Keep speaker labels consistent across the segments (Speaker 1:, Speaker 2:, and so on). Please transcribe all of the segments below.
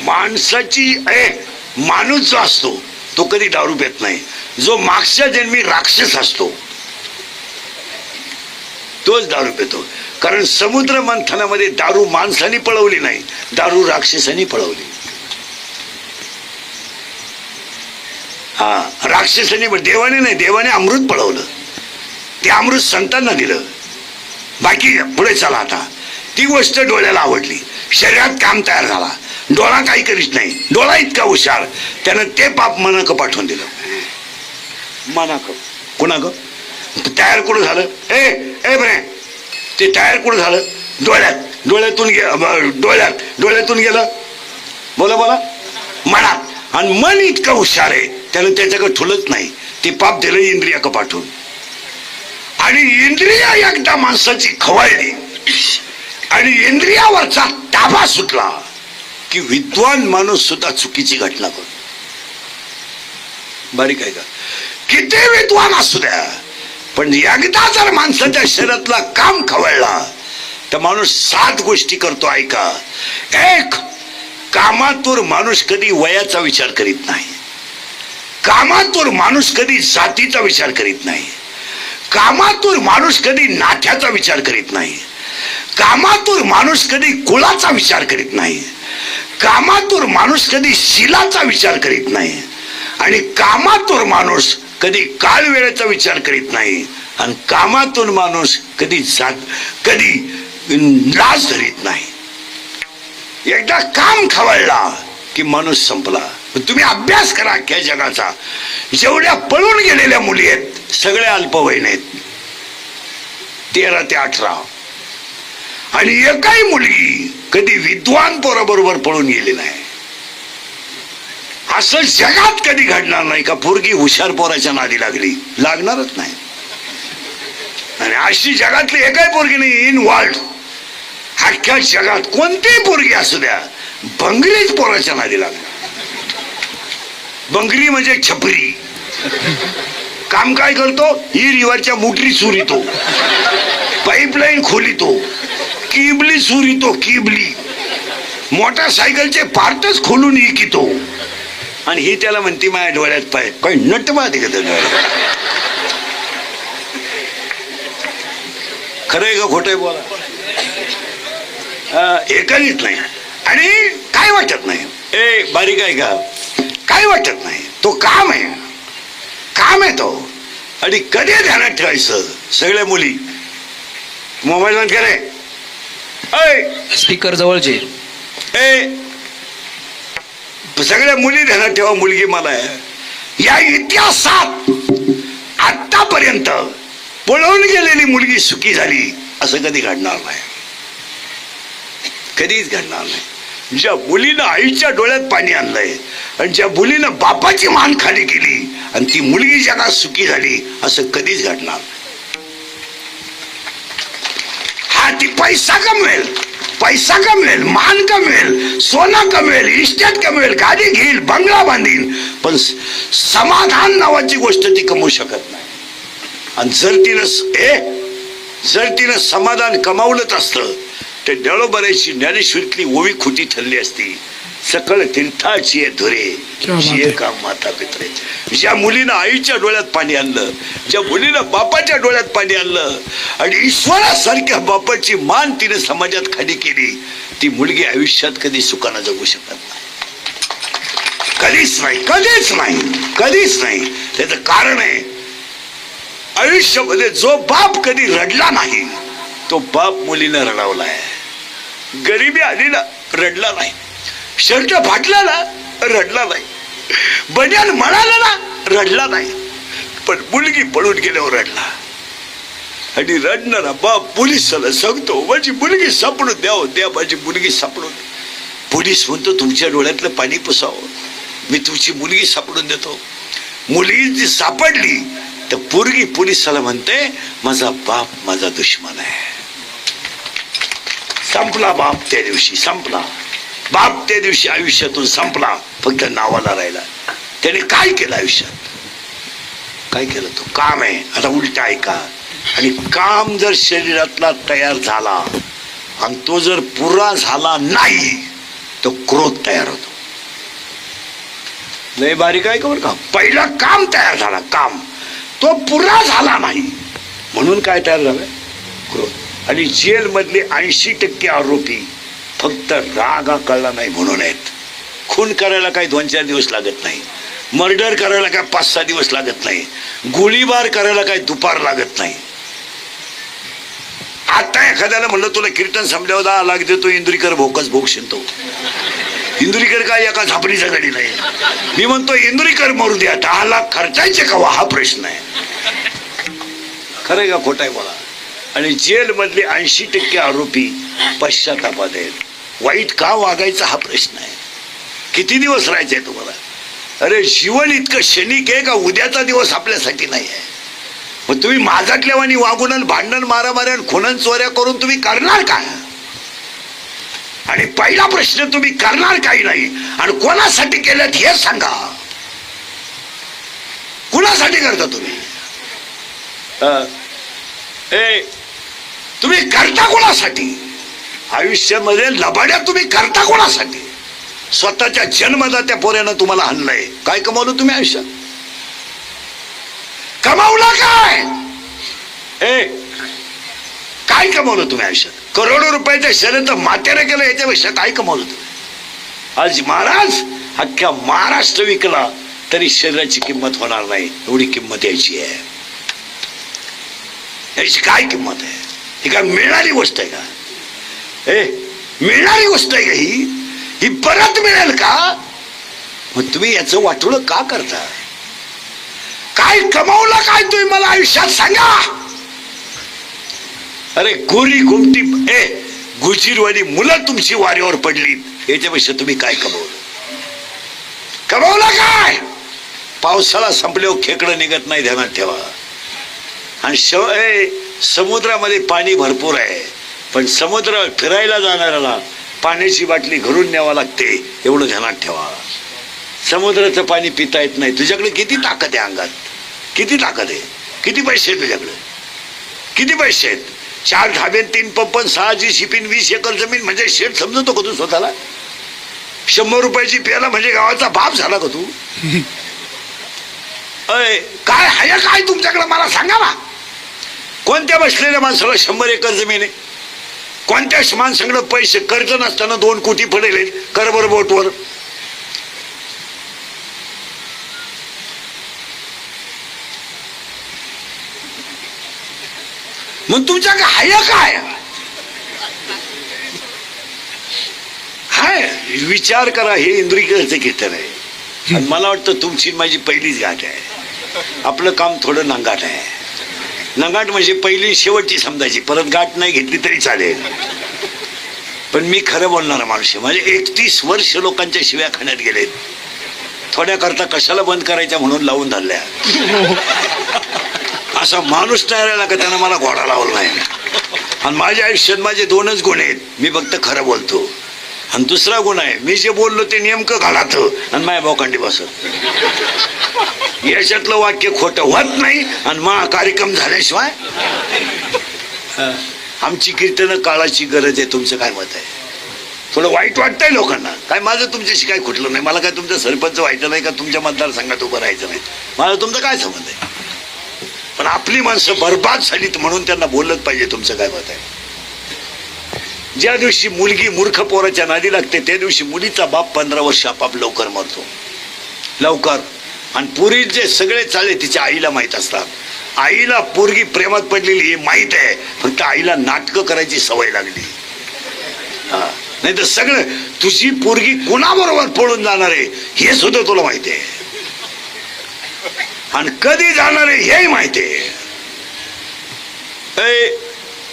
Speaker 1: माणसाची माणूस जो असतो तो कधी दारू पित नाही. जो मागच्या जन्मी राक्षस असतो तोच दारू पितो. कारण समुद्र मंथनामध्ये दारू माणसाने पळवली नाही, दारू राक्षसांनी पळवली. हा, राक्षसांनी, देवाने नाही, देवाने अमृत पळवलं. ते अमृत संतांना दिलं. बाकी पुढे चला. आता ती गोष्ट डोळ्याला आवडली, शरीरात काम तयार झाला. डोळा काही करीत नाही, डोळा इतका हुशार, त्यानं ते पाप मनाक पाठवून दिलं. मनाक कुणाक तयार कुठं झालं? बरे ते तयार कुठं झालं? डोळ्यातून डोळ्यातून गेलं. बोला बोला, मनात. आणि मन इतकं हुशार आहे, त्यानं त्याच्याकडे ठुलत नाही, ते पाप दिलं इंद्रियाक पाठवून. आणि इंद्रिया एकदा माणसाची खवळली आणि इंद्रियावरचा ताबा सुटला की विद्वान माणूस सुद्धा चुकीची घटना करतो. बारीक आहे का? किती विद्वान असू द्या, पण एकदा जर माणसाच्या शरीरातला काम खवळला तर माणूस 7 गोष्टी करतो. ऐका. 1, कामातूर माणूस कधी वयाचा विचार करीत नाही. कामातूर माणूस कधी जातीचा विचार करीत नाही. कामातूर माणूस कधी नात्याचा विचार करीत नाही. कामातूर माणूस कधी कुळाचा विचार करीत नाही. कामातूर माणूस कधी शिलाचा विचार करीत नाही. आणि कामातूर माणूस कधी काळ वेळेचा विचार करीत नाही. आणि कामातून माणूस कधी लाज धरीत नाही. एकदा काम खवळला की माणूस संपला. तुम्ही अभ्यास करा अख्ख्या जगाचा. जेवढ्या पळून गेलेल्या मुली आहेत सगळ्या अल्पवयीन आहेत, 13 ते 18. आणि एकाही मुलगी कधी विद्वान पोराबरोबर पळून गेली नाही. असं जगात कधी घडणार नाही का पोरगी हुशार पोराच्या नादी लागली. लागणारच नाही. आणि अशी जगातली एकाही पोरगी नाही इन वर्ल्ड. अख्ख्या जगात कोणतीही पोरगी असू द्या, बंगरीच पोराच्या नादी लागली. बंगरी म्हणजे छपरी. काम काय करतो? ही रिवारच्या मोटरी चोरीतो, पाईपलाईन खोलितो, किबली चोरीतो, किबली मोटरसायकलचे पार्टच खोलून इकितो. आणि ही त्याला म्हणते माझ्या डोळ्यात पाय. काही नट माहिती का त्या डोळ्यात? खरंय का खोटंय? बोला. एकच नाही. आणि काय वाटत नाही. बारीक आहे का? काय वाटत नाही. तो काम आहे, काम आहे तो. आणि कधी ध्यानात ठेवायचं, सगळ्या मुली मोबाईल बंद करे,
Speaker 2: स्पीकर जवळचे,
Speaker 1: सगळ्या मुली ध्यानात ठेवा. मुलगी मला आहे. या इतिहासात आतापर्यंत पळून गेलेली मुलगी सुखी झाली असं कधी घडणार नाही, कधीच घडणार नाही. ज्या मुलीनं आईच्या डोळ्यात पाणी आणलंय आणि ज्या मुलीनं बापाची मान खाली केली आणि ती मुलगी जगात सुखी झाली असं कधीच घडणार नाही. हा, ती पैसा कमवेल, पैसा कमवेल, मान कमवेल, सोनं कमवेल, इस्टेट कमवेल, गाडी घेईल, बंगला बांधील, पण समाधान नावाची गोष्ट ती कमवू शकत नाही. आणि जर तिनं समाधान कमावलंच असतं ते डळोबराची ज्ञानेश्वरीतली ओवी खोटी ठरली असती. सकळ तीर्थाची धुरे का माता पित्रे. ज्या मुलीनं आईच्या डोळ्यात पाणी आणलं, ज्या मुलीनं बापाच्या डोळ्यात पाणी आणलं आणि ईश्वरासारख्या बापाची मान तिने समाजात खाली केली, ती मुलगी आयुष्यात कधी सुखानं जगू शकत नाही. कधीच नाही, कधीच नाही, कधीच नाही. त्याचं कारण आहे, आयुष्यामध्ये जो बाप कधी रडला नाही तो बाप मुलीनं रडवलाय. गरिबी आली ना, रडला नाही. शर्ट फाटला ना, रडला नाही. बन्यान म्हणाला ना, रडला नाही. पण मुलगी पळून गेल्यावर रडला. आणि रडणारा बाप पोलिसाला सांगतो माझी मुलगी सापडून द्या, माझी मुलगी सापडून. पोलीस म्हणतो तुमच्या डोळ्यातलं पाणी पुसावं, मी तुमची मुलगी सापडून देतो. मुलगी जी सापडली तर पोरगी पोलिसाला म्हणते माझा बाप माझा दुश्मन आहे. संपला बाप त्या दिवशी, संपला बाप त्या दिवशी आयुष्यातून संपला, फक्त नावाला राहिला. त्याने काय केलं आयुष्यात? काय केलं? तो काम आहे. आता उलटा ऐका. आणि काम जर शरीरातला तयार झाला आणि तो जर पुरा झाला नाही तर क्रोध तयार होतो. लय बारीक आहे का बरं का. पहिलं काम तयार झाला, काम तो पुरा झाला नाही म्हणून काय तयार झालं, क्रोध. आणि जेल मधले 80% आरोपी फक्त रागा कळला नाही म्हणून आहेत. खून करायला काही 2-4 दिवस लागत नाही, मर्डर करायला काय 5-6 दिवस लागत नाही, गोळीबार करायला काय दुपार लागत नाही. आता एखाद्याला म्हणलं तुला कीर्तन संपल्यावर 10 लाख देतो, इंदुरीकर भोकस भोग शिंतो. इंदुरीकर काय एका झापडीचा गडी नाही. मी म्हणतो इंदुरीकर मरू द्या, 10 लाख खर्चायचे का हा प्रश्न आहे. खरंय का खोटाय बोला. आणि जेल मधले 80% आरोपी पश्चातापात आहेत. वाईट का वागायचा हा प्रश्न आहे. किती दिवस राहायचंय तुम्हाला. अरे जीवन इतकं क्षणिक आहे का उद्याचा दिवस आपल्यासाठी नाही आहे. मग तुम्ही माझ्यातल्या वाणी वागून भांडण मारामारी आणि खुनन चोऱ्या करून तुम्ही करणार काय. आणि पहिला प्रश्न तुम्ही करणार काही नाही आणि कोणासाठी केलं हे सांगा. कोणासाठी करता तुम्ही. तुम्ही करता कोणासाठी. आयुष्यामध्ये लबाड्या तुम्ही करता कोणासाठी. स्वतःच्या जन्मदात्या पोऱ्यानं तुम्हाला हल्लंय. काय कमावलं तुम्ही आयुष्यात. कमावलं काय. काय कमावलं तुम्ही आयुष्यात. करोडो रुपयाच्या शर्यत मात्याने केलं याच्यापेक्षा काय कमावलं तुम्ही. आज महाराज अख्ख्या महाराष्ट्र विकला तरी शरीराची किंमत होणार नाही एवढी किंमत याची आहे. याची काय किंमत आहे. ही काय मिळणारी गोष्ट आहे का. मिळणारी गोष्ट आहे का ही परत मिळेल का. मग तुम्ही याचं वाटोळं का करता. काय कमावलं काय तुम्ही मला आयुष्यात सांगा. अरे गोरी गुमटी गुजीरवाली मुलं तुमची वारीवर पडली याच्यापेक्षा तुम्ही काय कमावलं. कमावलं काय. पावसाळा संपल्यावर खेकडं निघत नाही ध्यानात ठेवा. आणि समुद्रामध्ये पाणी भरपूर आहे पण समुद्र फिरायला जाणाऱ्याला पाण्याची बाटली घरून न्यावा लागते एवढं ध्यानात ठेवा. समुद्राचं पाणी पिता येत नाही. तुझ्याकडे किती ताकद आहे अंगात. किती ताकद आहे. किती पैसे आहेत तुझ्याकडे. किती पैसे आहेत. 4 ढाबे 3 पंप 6 जीसीपी 20 एकर जमीन म्हणजे शेत समजतो का तू स्वतःला. 100 रुपयाची प्याला म्हणजे गावाचा बाप झाला का तू. काय आहे काय तुमच्याकडे मला सांगा ना. कोणत्या बसलेल्या माणसाला 100 एकर जमीन आहे. कोणत्या माणसाकडे पैसे कर्ज नसताना 2 कोटी पडेल करबर बोटवर. मग तुमच्याकडे आहे काय. हाय विचार करा. हे इंद्रियचं कीर्तन आहे आणि मला वाटतं तुमची माझी पहिलीच गाठ आहे. आपलं काम थोडं नंगाट आहे. नंगाट म्हणजे पहिली शेवटची समजायची. परत गाठ नाही घेतली तरी चालेल पण मी खरं बोलणारा माणूस आहे. म्हणजे 31 वर्ष लोकांच्या शिव्या खाण्यात गेलेत. थोड्या करता कशाला बंद करायच्या म्हणून लावून धरल्या. असा माणूस नाही राहिला का त्यानं मला घोडा लावला नाही. आणि माझ्या आयुष्यात माझे 2च गुण आहेत. मी फक्त खरं बोलतो आणि दुसरा गुण आहे मी जे बोललो ते नेमकं घालात आणि माझ्या बोकांडी बसत. याच्यातलं वाक्य खोटं होत नाही आणि मा कार्यक्रम झाल्याशिवाय. आमची कीर्तनं काळाची गरज आहे. तुमचं काय मत आहे. थोडं वाईट वाटतंय लोकांना. काय माझं तुमच्याशी काय खुटलं नाही. मला काय तुमचं सरपंच व्हायचं नाही का तुमच्या मतदारसंघात उभं राहायचं नाही. मला तुमचं काय संबंध आहे. पण आपली माणसं बर्बाद झालीत म्हणून त्यांना बोललंच पाहिजे. तुमचं काय मत आहे. ज्या दिवशी मुलगी मूर्ख पोराच्या नादी लागते त्या दिवशी मुलीचा बाप 15 वर्ष आपाप लवकर मरतो. लवकर. आणि पुरी जे सगळे चाले तिच्या आईला माहित असतात. आईला पोरगी प्रेमात पडलेली हे माहित आहे फक्त आईला नाटकं करायची सवय लागली. नाही तर सगळं तुझी पोरगी कोणाबरोबर पळून जाणार आहे हे सुद्धा तुला माहिती आहे आणि कधी जाणार आहे हेही माहिती आहे.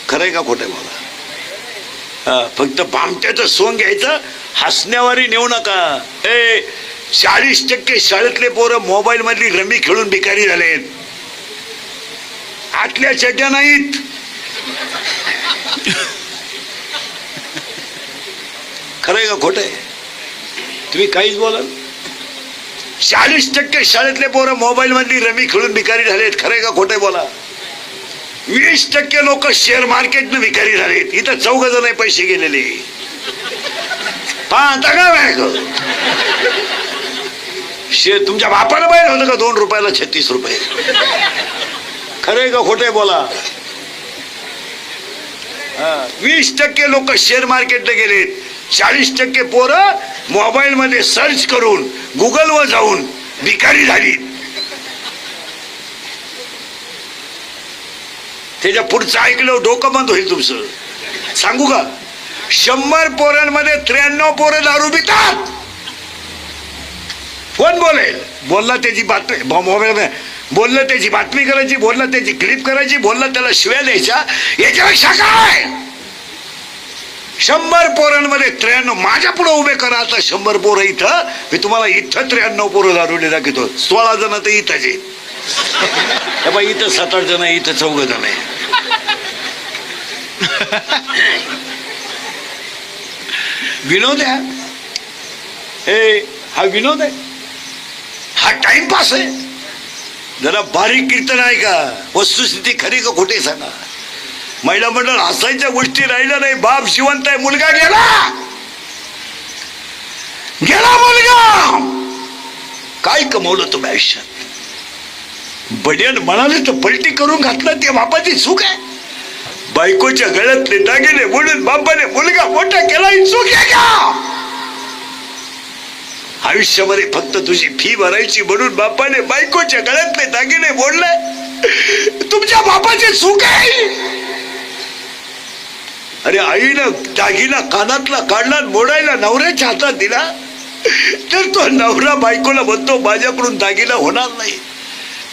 Speaker 1: खरंय का खोटंय मला. फक्त भामट्याचं सोंग घ्यायचं हसण्यावारी नेऊ नका. 40% शाळेतले पोरं मोबाईल मधली रमी खेळून भिकारी झालेत. आतल्या चड्ड्या नाहीत. खरंय का खोटंय. तुम्ही काहीच बोला. 40% शाळेतले पोरं मोबाईल मधली रमी खेळून भिकारी झालेत. खरंय का खोटंय बोला. 20% लोक शेअर मार्केटनं भिकारी झालेत. इथं 4 जण पैसे गेलेले. आता काय तुमच्या बापाला पाहिजे होतं का 2 रुपयाला 36 रुपये? खरंय का खोटे बोला? 20% लोक शेअर मार्केटला गेलेत, 40% पोरं मोबाईल मध्ये सर्च करून गुगलवर जाऊन भिकारी झाली. त्याच्या पुढचं ऐकलं डोकं बंद होईल तुमचं. सांगू का? 100 पोरांमध्ये 93 पोरं दारू पितात. कोण बोलेल? बोलला त्याची बातमी मोबाईल, बोललं त्याची बातमी करायची, बोलला त्याची क्लिप करायची, बोलला त्याला शिव्या द्यायच्या. याच्यापेक्षा काय? 100 पोरांमध्ये 93. माझ्या पुढे उभे करा आता 100 पोरं इथं. मी तुम्हाला इथं 93 पोरं दारूने दाखवतो. 16 जण तर इथंच आहेत. इथं 7-8 जण, इथं 14 जण आहे. विनोद आहे हे, हा विनोद आहे, हा टाइमपास आहे. जरा बारीक कीर्तन आहे का? वस्तुस्थिती खरी का खोटी सांगा. महिला मंडळ हसायच्या गोष्टी राहिल्या नाही. बाप जिवंत आहे, मुलगा गेला मुलगा. काय कमवलं तुम्ही आयुष्यात? बडियान म्हणाले तर पलटी करून घातलं, ते बापाची चूक आहे. बायकोच्या गळ्यातले दागिने म्हणून बापाने मुलगा मोठा केला, ही चूक आहे का? आयुष्यामध्ये फक्त तुझी फी भरायची म्हणून बापाने बायकोच्या गळ्यातले दागिने मोडले, तुमच्या बापाची चूक आहे. अरे आईनं दागिना कानातला काढला, मोडायला नवऱ्याच्या हातात दिला, तर तो नवरा बायकोला म्हणतो माझ्याकडून दागिना होणार नाही.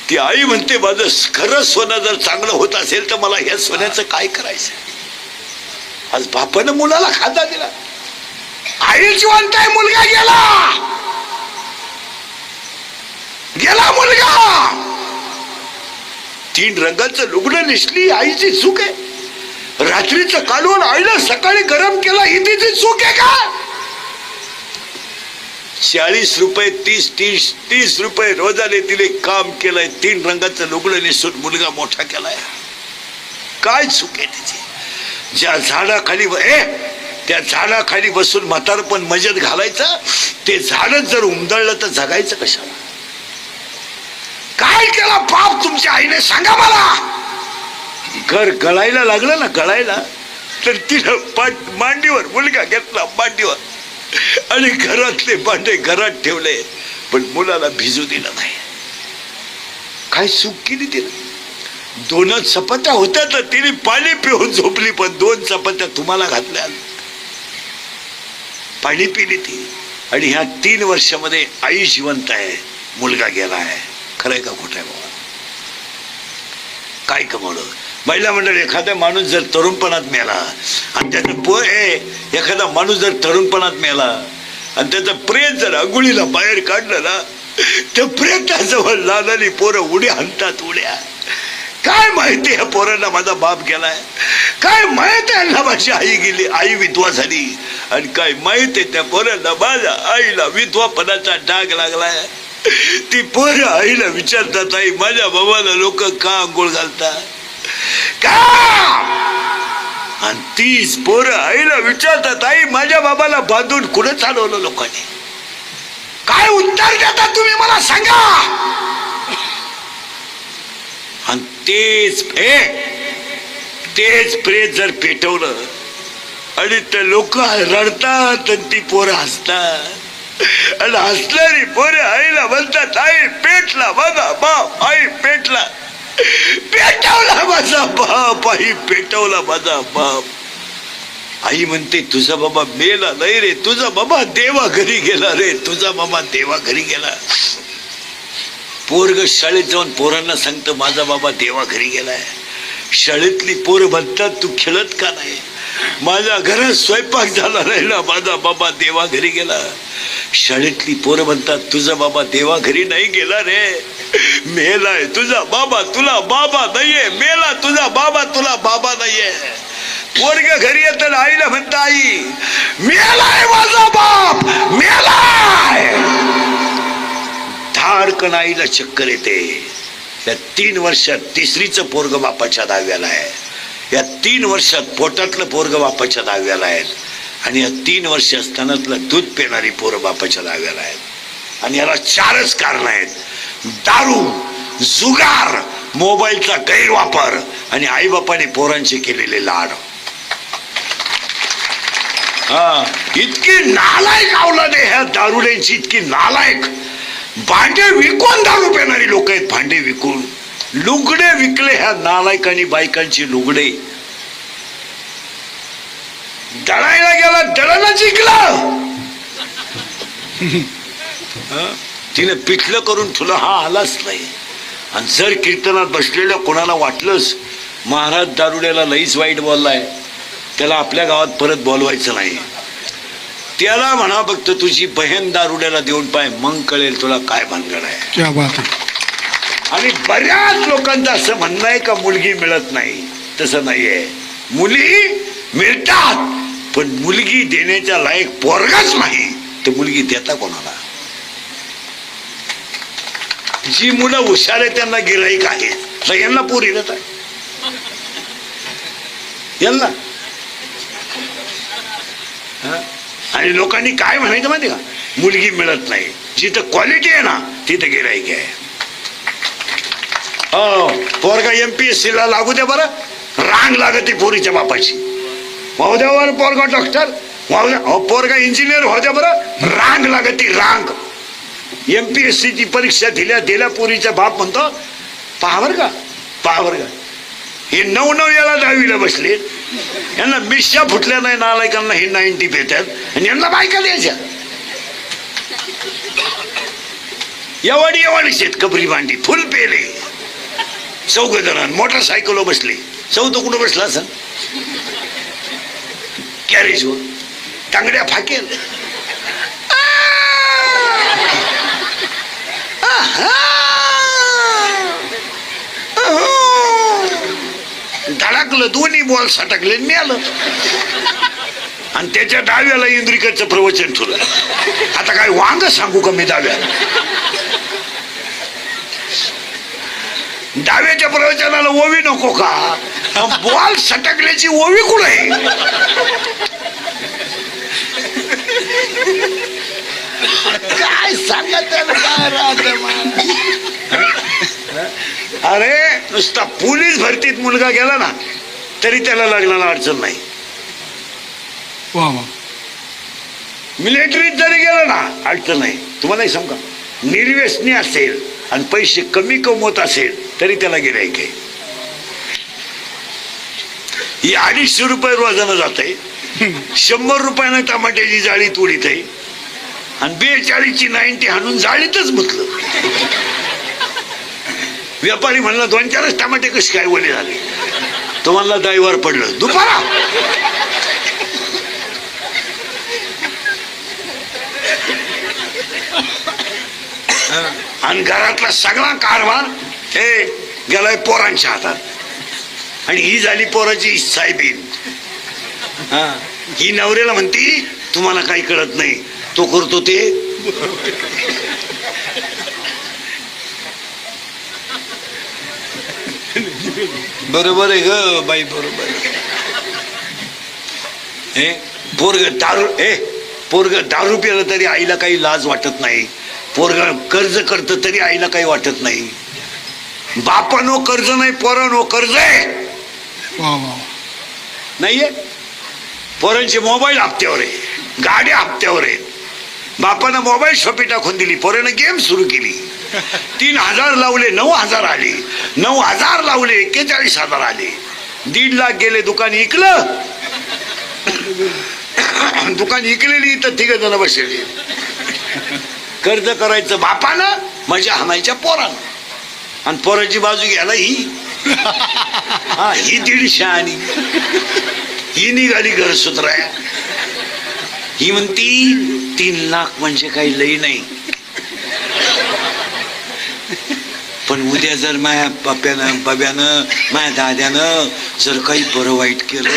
Speaker 1: ती आई म्हणते माझं खरं सोनं जर चांगलं होत असेल तर मला ह्या सोन्याचं काय करायचं? आज बापानं मुलाला खादा दिला, आई जिवंत आहे, मुलगा गेला मुलगा. 3 रंगाचं लुगडं नेसली, आईची चूक आहे. रात्रीचं कालवण आईला सकाळी गरम केला, ही तिची चूक आहे का? 40 रुपये 30 रुपये रोजाने तिने काम केलंय. 3 रंगाचं लुगडं नेसून मुलगा मोठा केलाय. काय चूक आहे तिची? ज्या झाडाखाली त्या झाडाखाली बसून म्हातारपण मजेत घालायचं, ते झाडच जर उमदळलं तर जगायचं कशाला? काय केला पाप तुमच्या आईने सांगा मला. घर गळायला लागलं ना, गळायला, तर तिनं मांडीवर मुलगा घेतला, मांडीवर, आणि घरातले भांडे घरात ठेवले, पण मुलाला भिजू दिलं नाही. काय चूक केली तिने? 2 चपात्या होत्या तर तिने पाणी पिऊन झोपली, पण 2 चपात्या तुम्हाला घातल्या, पाणी पिली ती. आणि ह्या 3 वर्षामध्ये आई जिवंत आहे, मुलगा गेला आहे. खरंय का खोटं आहे बाबा? काय कमवलं? महिला मंडळ, एखादा माणूस जर तरुणपणात मेला आणि त्याचं एखादा माणूस जर तरुणपणात मेला आणि त्याचं प्रेत जर अंघोळीला बाहेर काढलं ना, त्या प्रेताजवळ लहान पोरं उड्या आणतात, उड्या. काय माहिती ह्या पोरांना माझा बाप गेलाय? काय माहित आहे ना माझी आई गेली, आई विधवा झाली? आणि काय माहित आहे त्या पोरांना माझ्या आईला विधवापणाचा डाग लागलाय? ती पोरं आईला विचारतात, आई माझ्या बाबाला लोक का अंघोळ घालतात का? आणि 30 पोरं आईला विचारतात, आई माझ्या बाबाला बांधून कुठं चालवलं लोकांनी? काय उत्तर देता तुम्ही मला सांगा. आणि तेच प्रेत जर पेटवलं आणि ते लोक रडतात आणि ती पोरं हसतात, आणि हसणारी पोरं आईला म्हणतात, आई पेटला माझा बाप, आई पेटला, पेटवला माझा बाप, आई पेटवला माझा बाप. आई म्हणते तुझा बाबा मेला नाही रे, तुझा बाबा देवा घरी गेला रे, तुझा बाबा देवा घरी गेला. पोरग शाळेत जाऊन पोरांना सांगतं माझा बाबा देवा घरी गेलाय. शाळेतली पोरं म्हणतात तू खेळत का नाही? माझ्या घरात स्वयंपाक झाला नाही ना, माझा बाबा देवा घरी गेला. शाळेतली पोरं म्हणतात तुझा बाबा देवा घरी नाही गेला रे, मेलाय तुझा बाबा, तुला बाबा नाहीये, मेला तुझा बाबा, तुला बाबा नाहीये. पोरग घरी येत आईला म्हणता, आई मेलाय माझा बाप, मेलाय. धाडकन आईला चक्कर येते. या 3 वर्षात 3रीचं पोरग बापाच्या 10व्याला आहे. या 3 वर्षात पोटातलं पोरग बापाच्या 10व्याला आहे. आणि या 3 वर्ष स्तनातलं दूध पिणारी पोरं बापाच्या 10व्याला आहेत. आणि याला 4च कारण आहेत: दारू, जुगार, मोबाईलचा गैरवापर आणि आईबापाने पोरांचे केलेले लाड. इतकी नालायक अवलाद आहे ह्या दारुड्यांची, इतकी नालायक. भांडे विकून दारू पिणारी लोक आहेत, भांडे विकून. लुगडे विकले ह्या नालायकांनी, बायकांची लुगडे. दळायला गेला, दळणच जिंकलं. तिने पिठलं करून तुला हा आलाच नाही. आणि जर कीर्तनात बसलेलं कोणाला वाटलंच महाराज दारुड्याला लईच वाईट बोललाय, त्याला आपल्या गावात परत बोलवायचं नाही. त्याला म्हणा फक्त तुझी बहीण दारुड्याला देऊन पाय, मग कळेल तुला काय भानगड आहे.
Speaker 2: क्या बात आहे.
Speaker 1: आणि बऱ्याच लोकांचं असं म्हणणं आहे का मुलगी मिळत नाही. तसं नाहीये, मुली मिळतात, पण मुलगी देण्याच्या लायक पोरगाच नाही, तर मुलगी देता कोणाला. जी मुलं हुशार आहे त्यांना गिराईक आहे, तर यांना पोरी देतात. यांना आणि लोकांनी काय म्हणायचं माहिती का, मुलगी मिळत नाही. जिथं क्वालिटी आहे ना तिथं गिराईक आहे. पोरगा MPSC ला लागू द्या बरं, रांग लागते पोरीच्या बापाची. वाहू द्या बरं पोरगा डॉक्टर, वाहू द्या पोरगा इंजिनियर, वाहू द्या बरं, रांग लागते रांग. MPSC ची परीक्षा दिल्या पोरीच्या बाप म्हणतो पहा बरं का, पहा बरं का, हे 9 वेळा 10वीला बसले, यांना मिश्या फुटल्या नाही नालायकांना, हे 90 भेटतात आणि यांना बायका द्यायच्या. एवढी शेत कबरी भांडी फुल पेले, 4 जण मोटरसायकल बसले. 4 कुठं बसला असं, कॅरेजवर टांगड्या फाकेल. धडकलं, दोन्ही बॉल सटकले, मिळालं. आणि त्याच्या डाव्याला इंद्रिकरचं प्रवचन ठेवलं. आता काय वांग सांगू का मी डाव्याला. डाव्याच्या प्रवचनाला ओवी नको का, बॉल सटकल्याची ओवी कुठं आहे. काय सांगत अरे, नुसता पोलीस भरतीत मुलगा गेला ना तरी त्याला लग्नाला अडचण नाही.
Speaker 2: वा वा.
Speaker 1: मिलिटरीत जरी गेलं ना अडचण नाही. तुम्हाला सांगा, निर्व्यसनी असेल आणि पैसे कमी कमवत असेल तरी त्याला गिऱ्हाईक आहे. ही 250 रुपये रोजानं जात आहे, 100 रुपयानं टमाट्याची जाळी तोडीत आहे आणि 42ची 90 हाणून जाळीतच मुतलं. व्यापारी म्हणला 2-4च टमाटे कसे काय ओले झाले, तुम्हाला ड्रायव्हर पडलं दुपारा. आणि घरातला सगळा कारभार हे गेलाय पोरांच्या हातात. आणि ही झाली पोराची साहेबीन. ही नवऱ्याला म्हणती तुम्हाला काही कळत नाही, तो करतो ते. बरोबर आहे ग बाई, बरोबर. हे पोरग दारू पिलं तरी आईला काही लाज वाटत नाही. पोरग कर्ज करत तरी आईला काही वाटत नाही. बापानो कर्ज नाही, पोरानो कर्ज आहे. नाहीये. पोरांचे मोबाईल हप्त्यावर आहे, गाड्या हप्त्यावर आहेत. बापानं मोबाईल शॉपी टाकून दिली, पोरानं गेम सुरू केली. 3,000 लावले, 9,000 आले. 9,000 लावले, 41,000 आले. 1.5 लाख गेले. दुकान इकलं. दुकान इकलेली इथं 3 जण बसले. कर्ज करायचं बापानं, मजा हाणायच्या पोरानं. आणि पोराची बाजू घ्यायला ही ही 150 आणि ही निघाली घर सुधराया. ही म्हणती 3 लाख म्हणजे काही लई नाही, पण उद्या जर माझ्या बाब्यानं माझ्या दाद्यानं जर काही बरं वाईट केलं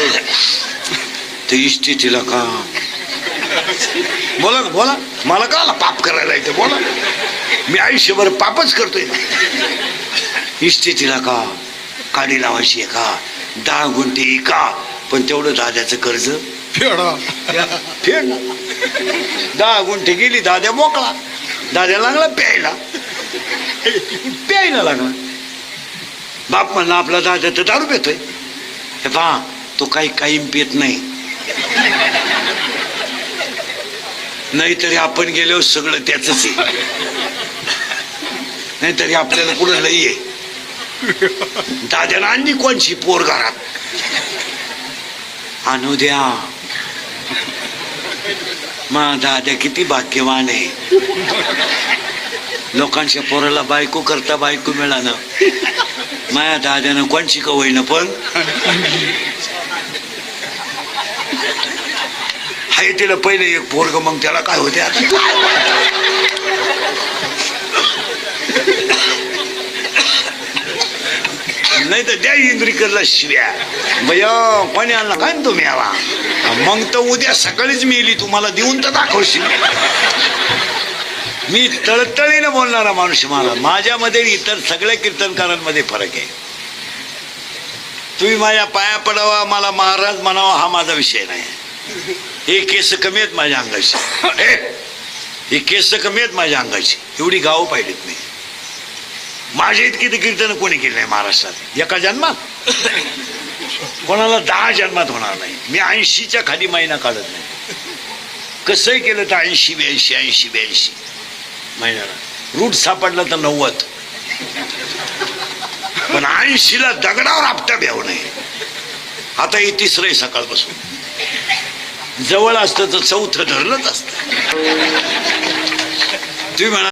Speaker 1: तर इष्टीला का. बोला ना, बोला. मला का पाप करायला येते, बोला. मी आयुष्यभर पापच करतोय. इष्टीला का काडी लावायची आहे का, 10 गुंठे का, पण तेवढं दाद्याचं कर्ज फेड ना. 10 गुंठे गेली, दाद्या मोकळा. दाद्या लागला प्यायला प्यायला लागला. बाप म्हणला आपला दादा तर दारू पितोय. हे पहा तो काही काही पित नाही, नाहीतरी आपण गेल्यावर सगळं त्याच आहे, नाहीतरी आपल्याला कुठं लई आहे. दाद्याला आणली कोणची पोर घरात, आणू द्या. मा दाद्या किती भाग्यवान आहे, लोकांच्या पोराला बायको करता बायको मिळालं. माया दाद्यानं कोणची का होईना पण हाय तिला पहिले एक पोरग, मग त्याला काय होते आता. नाही तर द्या इंद्रिकरला शिव्या, भैया कोणी आणला काय तुम्ही आला. मग तर उद्या सकाळीच मिली, तुम्हाला देऊन तर दाखवशील. मी तळतळीनं बोलणारा माणूस, मला माझ्यामध्ये इतर सगळ्या कीर्तनकारांमध्ये फरक आहे. तुम्ही माझ्या पाया पडावा, मला महाराज म्हणावा, हा माझा विषय नाही. हे केस कमी आहेत माझ्या अंगाची, हे केस कमी आहेत माझ्या अंगाची, एवढी गाव पाहिजेत नाही. माझ्या इतकी तर कीर्तन कोणी केली नाही महाराष्ट्रात एका जन्मात, कोणाला 10 जन्मात होणार नाही. मी 80च्या खाली महिना काढत नाही. कसंही केलं तर 80-82 महिन्याला. रूट सापडला तर 90, पण 80ला दगडावर आपटा भ्याव नये. आता हे 3रं आहे सकाळपासून. जवळ असतं तर 4थं धरलंच असतं. तुम्ही म्हणा